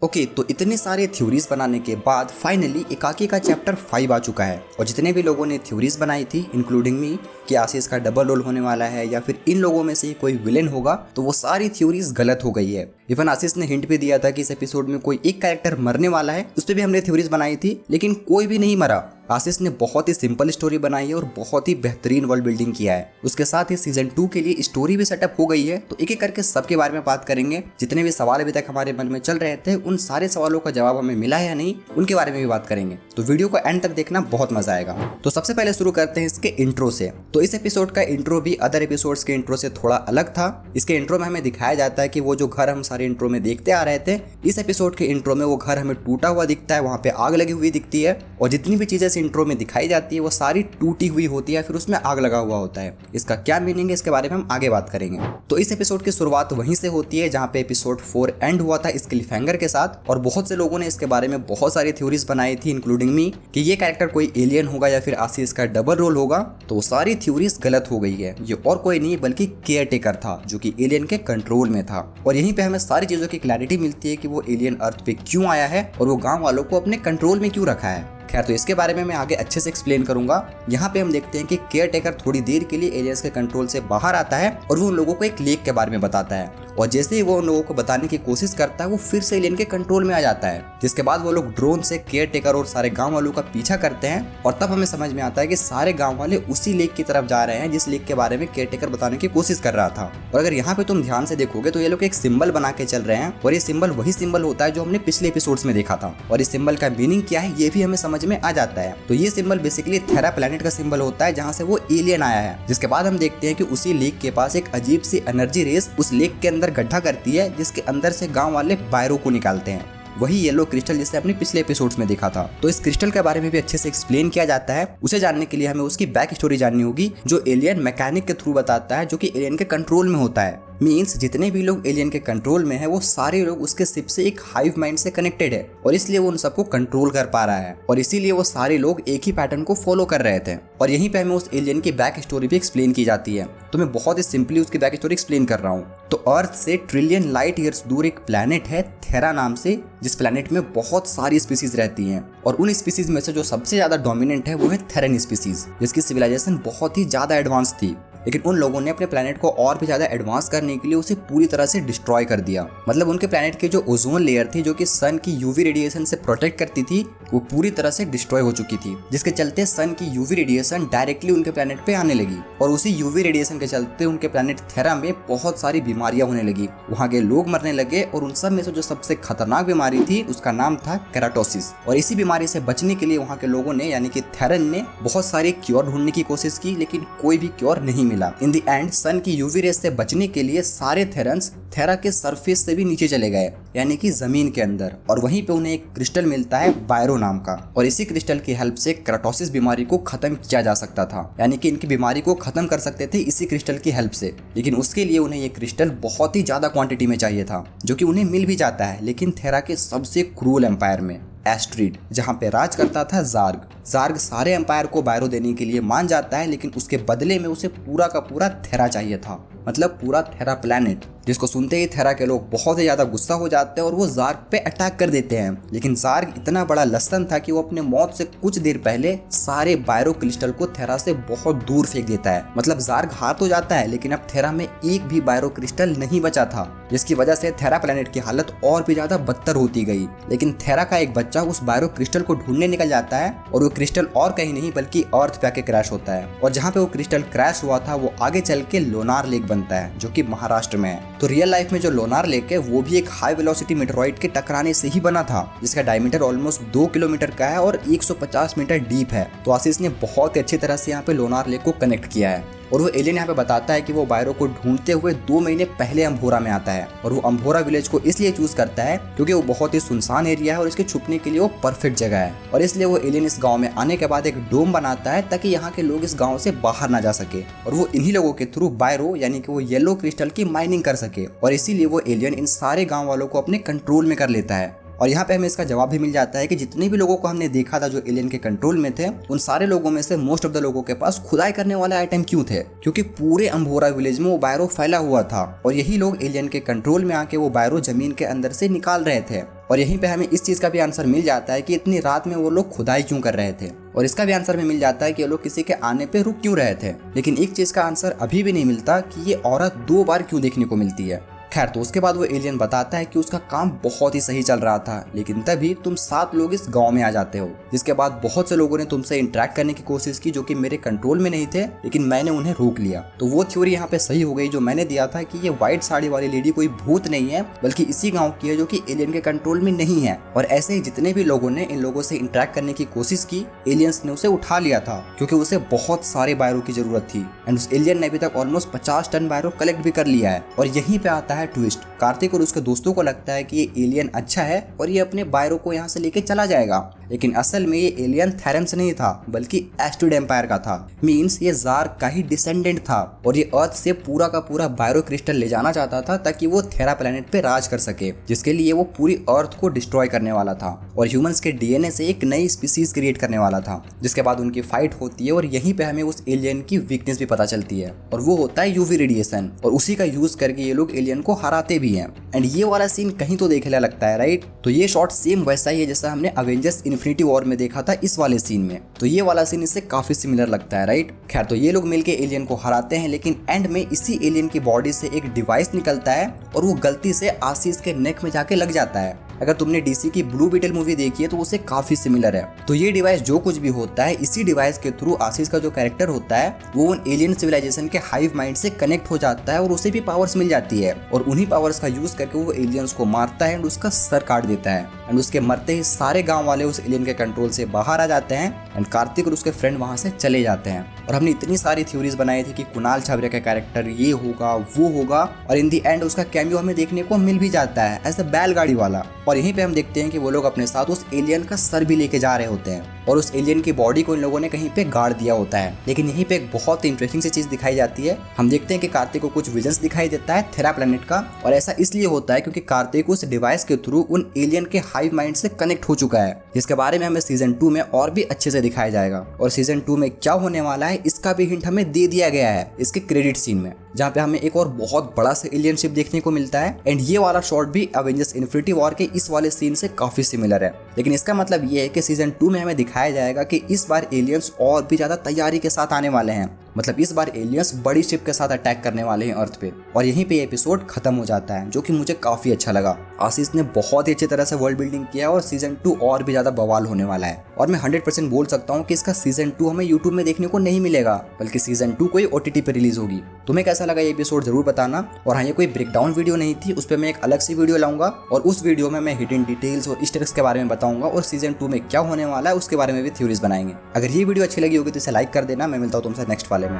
Okay, तो इतने सारे थ्योरीज बनाने के बाद फाइनली एकाकी का चैप्टर 5 आ चुका है। और जितने भी लोगों ने थ्योरीज बनाई थी इंक्लूडिंग मी कि आशीष का डबल रोल होने वाला है या फिर इन लोगों में से कोई विलेन होगा, तो वो सारी थ्योरीज गलत हो गई है। इवन आशीष ने हिंट भी दिया था कि इस एपिसोड में कोई एक कैरेक्टर मरने वाला है, उस पर भी हमने थ्योरीज बनाई थी, लेकिन कोई भी नहीं मरा। आशीष ने बहुत ही सिंपल स्टोरी बनाई है और बहुत ही बेहतरीन वर्ल्ड बिल्डिंग किया है। उसके साथ ही सीजन 2 के लिए स्टोरी भी सेटअप हो गई है। तो एक एक करके सबके बारे में बात करेंगे। जितने भी सवाल अभी तक हमारे मन में चल रहे थे, उन सारे सवालों का जवाब हमें मिला है या नहीं, उनके बारे में भी बात करेंगे। तो वीडियो को एंड तक देखना, बहुत मजा आएगा। तो सबसे पहले शुरू करते हैं इसके इंट्रो से। तो इस एपिसोड का इंट्रो भी अदर एपिसोड्स के इंट्रो से थोड़ा अलग था। इसके इंट्रो में हमें दिखाया जाता है कि वो जो घर हम सारे इंट्रो में देखते आ रहे थे, इस एपिसोड के इंट्रो में वो घर हमें टूटा हुआ दिखता है, वहाँ पे आग लगी हुई दिखती है। और जितनी भी चीजें इस इंट्रो में दिखाई जाती है वो सारी टूटी हुई होती है, फिर उसमें आग लगा हुआ होता है। इसका क्या मीनिंग है, इसके बारे में हम आगे बात करेंगे। तो इस एपिसोड की शुरुआत वहीं से होती है जहाँ पे एपिसोड 4 एंड हुआ था इस क्लिफहैंगर के साथ। और बहुत से लोगों ने इसके बारे में बहुत सारी थ्योरीज बनाई थी इंक्लूडिंग मी कि ये कैरेक्टर कोई एलियन होगा या फिर आशीष का डबल रोल होगा। तो वो सारी थ्योरीज गलत हो गई है। ये और कोई नहीं बल्कि केयर टेकर था, जो कि एलियन के कंट्रोल में था। और यहीं पे हमें सारी चीजों की क्लैरिटी मिलती है कि वो एलियन अर्थ पे क्यों आया है और वो गांव वालों को अपने कंट्रोल में क्यों रखा है। खैर, तो इसके बारे में मैं आगे अच्छे से एक्सप्लेन करूंगा। यहाँ पे हम देखते हैं कि केयर टेकर थोड़ी देर के लिए एलियंस के कंट्रोल से बाहर आता है और वो उन लोगों को एक लेक के बारे में बताता है। और जैसे ही वो उन लोगों को बताने की कोशिश करता है, वो फिर से एलियन के कंट्रोल में आ जाता है। जिसके बाद वो लोग ड्रोन से केयर टेकर और सारे गांव वालों का पीछा करते हैं। और तब हमें समझ में आता है कि सारे गांव वाले उसी लेक की तरफ जा रहे हैं जिस लेक के बारे में केयर टेकर बताने की कोशिश कर रहा था। और अगर यहाँ पे तुम ध्यान से देखोगे तो ये लोग एक सिंबल बना के चल रहे हैं। और ये सिंबल वही सिंबल होता है जो हमने पिछले एपिसोड्स में देखा था। और इस सिंबल का मीनिंग क्या है ये भी हमें समझ में आ जाता है। तो ये सिंबल बेसिकली थेरा प्लैनेट का सिंबल होता है जहाँ से वो एलियन आया है। जिसके बाद हम देखते हैं कि उसी लेक के पास एक अजीब सी एनर्जी रेस उस लेक के अंदर गड्ढा करती है, जिसके अंदर से गांव वाले बायरो को निकालते हैं। वही येलो क्रिस्टल जिसे अपने पिछले एपिसोड्स में देखा था। तो इस क्रिस्टल के बारे में भी अच्छे से एक्सप्लेन किया जाता है। उसे जानने के लिए हमें उसकी बैक स्टोरी जाननी होगी, जो एलियन मैकेनिक के थ्रू बताता है, जो कि एलियन के कंट्रोल में होता है। मीन्स जितने भी लोग एलियन के कंट्रोल में है, वो सारे लोग उसके शिप से एक हाइव माइंड से कनेक्टेड है और इसलिए वो उन सबको कंट्रोल कर पा रहा है। और इसीलिए वो सारे लोग एक ही पैटर्न को फॉलो कर रहे थे। और यहीं पे हमें उस एलियन की बैक स्टोरी भी एक्सप्लेन की जाती है। तो मैं बहुत ही सिंपली उसकी बैक स्टोरी एक्सप्लेन कर रहा हूँ। तो अर्थ से ट्रिलियन लाइट ईयर्स दूर एक प्लैनेट है थेरा नाम से, जिस प्लैनेट में बहुत सारी स्पीसीज रहती हैं। और उन स्पीसीज में से जो सबसे ज्यादा डोमिनेंट है वो है थेरन स्पीसीज, जिसकी सिविलाइजेशन बहुत ही ज्यादा एडवांस थी। लेकिन उन लोगों ने अपने प्लैनेट को और भी ज्यादा एडवांस करने के लिए उसे पूरी तरह से डिस्ट्रॉय कर दिया। मतलब उनके प्लैनेट की जो ओजोन लेयर थी, जो कि सन की यूवी रेडिएशन से प्रोटेक्ट करती थी, वो पूरी तरह से डिस्ट्रॉय हो चुकी थी। जिसके चलते सन की यूवी रेडिएशन डायरेक्टली उनके प्लैनेट पे आने लगी। और उसी यूवी रेडिएशन के चलते उनके प्लैनेट थेरा में बहुत सारी बीमारियां होने लगी। वहाँ के लोग मरने लगे। और उन सब में से जो सबसे खतरनाक बीमारी थी उसका नाम था केराटोसिस। और इसी बीमारी से बचने के लिए वहाँ के लोगों ने यानी कि थेरन ने बहुत सारे क्योर ढूंढने की कोशिश की, लेकिन कोई भी क्योर नहीं मिला। इन द एंड सन की यूवी रेस से बचने के लिए सारे थेरन्स थेरा के सरफेस से भी नीचे चले गए, यानी कि जमीन के अंदर। और वहीं पे उन्हें एक क्रिस्टल मिलता है बायरो नाम का। और इसी क्रिस्टल की हेल्प से केराटोसिस बीमारी को खत्म किया जा सकता था, यानी कि इनकी बीमारी को खत्म कर सकते थे इसी क्रिस्टल की हेल्प से। लेकिन उसके लिए उन्हें ये क्रिस्टल बहुत ही ज्यादा क्वांटिटी में चाहिए था, जो कि उन्हें मिल भी जाता है, लेकिन थेरा के सबसे क्रूअल एम्पायर में एस्ट्रीड, जहाँ पे राज करता था जार्ग। जार्ग सारे एम्पायर को बायरो देने के लिए मान जाता है, लेकिन उसके बदले में उसे पूरा का पूरा थेरा चाहिए था, मतलब पूरा थेरा प्लैनेट। जिसको सुनते ही थेरा के लोग बहुत ही ज्यादा गुस्सा हो जाते हैं और वो जार्ग पे अटैक कर देते हैं। लेकिन जार्ग इतना बड़ा लसन था कि वो अपने मौत से कुछ देर पहले सारे बायरो क्रिस्टल को थेरा से बहुत दूर फेंक देता है। मतलब जार्ग हार तो जाता है, लेकिन अब थेरा में एक भी बायरो क्रिस्टल नहीं बचा था, जिसकी वजह से थेरा प्लैनेट की हालत और भी ज्यादा बदतर होती गई। लेकिन थेरा का एक बच्चा उस बायरो क्रिस्टल को ढूंढने निकल जाता है और वो क्रिस्टल और कहीं नहीं बल्कि अर्थ पे आके क्रैश होता है। और जहाँ पे वो क्रिस्टल क्रैश हुआ था वो आगे चल के लोनार लेक बनता है, जो कि महाराष्ट्र में है। तो रियल लाइफ में जो लोनार लेक है वो भी एक हाई वेलोसिटी मेटेरॉइड के टकराने से ही बना था, जिसका डायमीटर ऑलमोस्ट 2 किलोमीटर का है और 150 मीटर डीप है। तो आशीष ने बहुत अच्छी तरह से यहाँ पे लोनार लेक को कनेक्ट किया है। और वो एलियन यहाँ पे बताता है कि वो बायरो को ढूंढते हुए 2 महीने पहले अम्भोरा में आता है। और वो अम्भोरा विलेज को इसलिए चूज करता है क्योंकि वो बहुत ही सुनसान एरिया है और इसके छुपने के लिए वो परफेक्ट जगह है। और इसलिए वो एलियन इस गांव में आने के बाद एक डोम बनाता है ताकि यहाँ के लोग इस गांव से बाहर ना जा सके और वो इन्हीं लोगों के थ्रू बायरो यानी कि वो येलो क्रिस्टल की माइनिंग कर सके। और इसीलिए वो एलियन इन सारे गाँव वालों को अपने कंट्रोल में कर लेता है। और यहाँ पे हमें इसका जवाब भी मिल जाता है कि जितने भी लोगों को हमने देखा था जो एलियन के कंट्रोल में थे, उन सारे लोगों में से मोस्ट ऑफ द लोगों के पास खुदाई करने वाला आइटम क्यों थे? क्योंकि पूरे अंबोरा विलेज में वो बायरो फैला हुआ था और यही लोग एलियन के कंट्रोल में आके वो बायरो जमीन के अंदर से निकाल रहे थे। और यहीं पे हमें इस चीज का भी आंसर मिल जाता है कि इतनी रात में वो लोग खुदाई क्यों कर रहे थे, और इसका भी आंसर में मिल जाता है कि ये लोग किसी के आने पे रुक क्यों रहे थे। लेकिन एक चीज का आंसर अभी भी नहीं मिलता कि ये औरत 2 बार क्यों देखने को मिलती है। खैर, तो उसके बाद वो एलियन बताता है कि उसका काम बहुत ही सही चल रहा था, लेकिन तभी तुम 7 लोग इस गांव में आ जाते हो, जिसके बाद बहुत से लोगों ने तुमसे इंटरेक्ट करने की कोशिश की जो कि मेरे कंट्रोल में नहीं थे, लेकिन मैंने उन्हें रोक लिया। तो वो थ्योरी यहाँ पे सही हो गई जो मैंने दिया था कि ये व्हाइट साड़ी वाली लेडी कोई भूत नहीं है, बल्कि इसी गाँव की है जो कि एलियन के कंट्रोल में नहीं है। और ऐसे ही जितने भी लोगों ने इन लोगों से इंटरेक्ट करने की कोशिश की, एलियंस ने उसे उठा लिया था क्योंकि उसे बहुत सारे बायरो की जरूरत थी। एंड उस एलियन ने अभी तक ऑलमोस्ट 50 टन बायरो कलेक्ट भी कर लिया है। और यहीं पे आता है ट्विस्ट। कार्तिक और उसके दोस्तों को लगता है कि ये एलियन अच्छा है और ये अपने बायरो को यहाँ से लेके चला जाएगा, लेकिन असल में ये एलियन थेरेंस नहीं था बल्कि एस्टेड एम्पायर का था। मींस ये जार का ही डिसेंडेंट था और ये अर्थ से पूरा का पूरा बायरो क्रिस्टल ले जाना चाहता था ताकि वो थेरा प्लेनेट पे राज कर सके, जिसके लिए वो पूरी अर्थ को डिस्ट्रॉय करने वाला था और ह्यूमंस के डीएनए से एक नई स्पीसीज क्रिएट करने वाला था। जिसके बाद उनकी फाइट होती है और यहीं पे हमें उस एलियन की वीकनेस भी पता चलती है और वो होता है यूवी रेडिएशन, और उसी का यूज करके ये लोग एलियन को हराते भी हैं। एंड ये वाला सीन कहीं तो देखने लगता है, राइट? तो ये शॉट सेम वैसा ही है जैसा हमने अवेंजर्स इन्फिनिटी वॉर में देखा था इस वाले सीन में। तो ये वाला सीन इससे काफी सिमिलर लगता है, राइट? खैर, तो ये लोग मिलके एलियन को हराते हैं, लेकिन एंड में इसी एलियन की बॉडी से एक डिवाइस निकलता है और वो गलती से आशीष के नेक में जाके लग जाता है। अगर तुमने डीसी की ब्लू बीटल मूवी देखी है तो उससे काफी सिमिलर है। तो ये डिवाइस जो कुछ भी होता है, इसी डिवाइस के थ्रू आशीष का जो कैरेक्टर होता है वो उन एलियन सिविलाइजेशन के हाइव माइंड से कनेक्ट हो जाता है और उसे भी पावर्स मिल जाती है और उन्हीं पावर्स का यूज करके वो एलियंस को मारता है एंड उसका सर काट देता है। एंड उसके मरते ही सारे गांव वाले उस एलियन के कंट्रोल से बाहर आ जाते हैं एंड कार्तिक और उसके फ्रेंड वहां से चले जाते हैं। और हमने इतनी सारी थ्योरीज बनाई थी कि कुणाल छाबरिया का कैरेक्टर ये होगा वो होगा, और इन दी एंड उसका कैमियो हमें देखने को मिल भी जाता है एज अ बैलगाड़ी वाला। और यहीं पे हम देखते हैं कि वो लोग अपने साथ उस एलियन का सर भी लेके जा रहे होते हैं और उस एलियन की बॉडी को इन लोगों ने कहीं पे गाड़ दिया होता है। लेकिन यहीं पे एक बहुत इंटरेस्टिंग सी चीज दिखाई जाती है। हम देखते हैं कि कार्तिक को कुछ विजन्स दिखाई देता है थेरा प्लेनेट का, और ऐसा इसलिए होता है क्योंकि कार्तिक उस डिवाइस के थ्रू उन एलियन के हाइव माइंड से कनेक्ट हो चुका है, जिसके बारे में हमें सीजन 2 में और भी अच्छे से दिखाया जाएगा। और सीजन 2 में क्या होने वाला है इसका भी हिंट हमें दे दिया गया है इसके क्रेडिट सीन में, जहाँ पे हमें एक और बहुत बड़ा सा एलियन शिप देखने को मिलता है। एंड ये वाला शॉट भी अवेंजर्स इन्फिनिटी वॉर के इस वाले सीन से काफी सिमिलर है। लेकिन इसका मतलब ये है कि सीजन 2 में हमें दिखाया जाएगा कि इस बार एलियंस और भी ज्यादा तैयारी के साथ आने वाले हैं। मतलब इस बार एलियंस बड़ी शिप के साथ अटैक करने वाले हैं अर्थ पे। और यहीं पे एपिसोड खत्म हो जाता है, जो कि मुझे काफी अच्छा लगा। आशीष ने बहुत ही अच्छी तरह से वर्ल्ड बिल्डिंग किया और सीजन 2 और भी ज्यादा बवाल होने वाला है। और मैं 100% बोल सकता हूँ कि इसका सीजन 2 हमें यूट्यूब में देखने को नहीं मिलेगा, बल्कि सीजन 2 कोई OTT पे रिलीज होगी। तुम्हें कैसा लगा ये एपिसोड जरूर बताना। और हाँ, ये कोई ब्रेकडाउन वीडियो नहीं थी, उस पर मैं एक अलग सी वीडियो लाऊंगा और उस वीडियो में मैं हिडन डिटेल्स और ईस्टर एग्स के बारे में बताऊंगा और सीजन 2 में क्या होने वाला है उसके बारे में भी थ्योरीज बनाएंगे। अगर ये वीडियो अच्छी लगी होगी तो इसे लाइक कर देना। मैं मिलता हूँ तुमसे नेक्स्ट वाले में।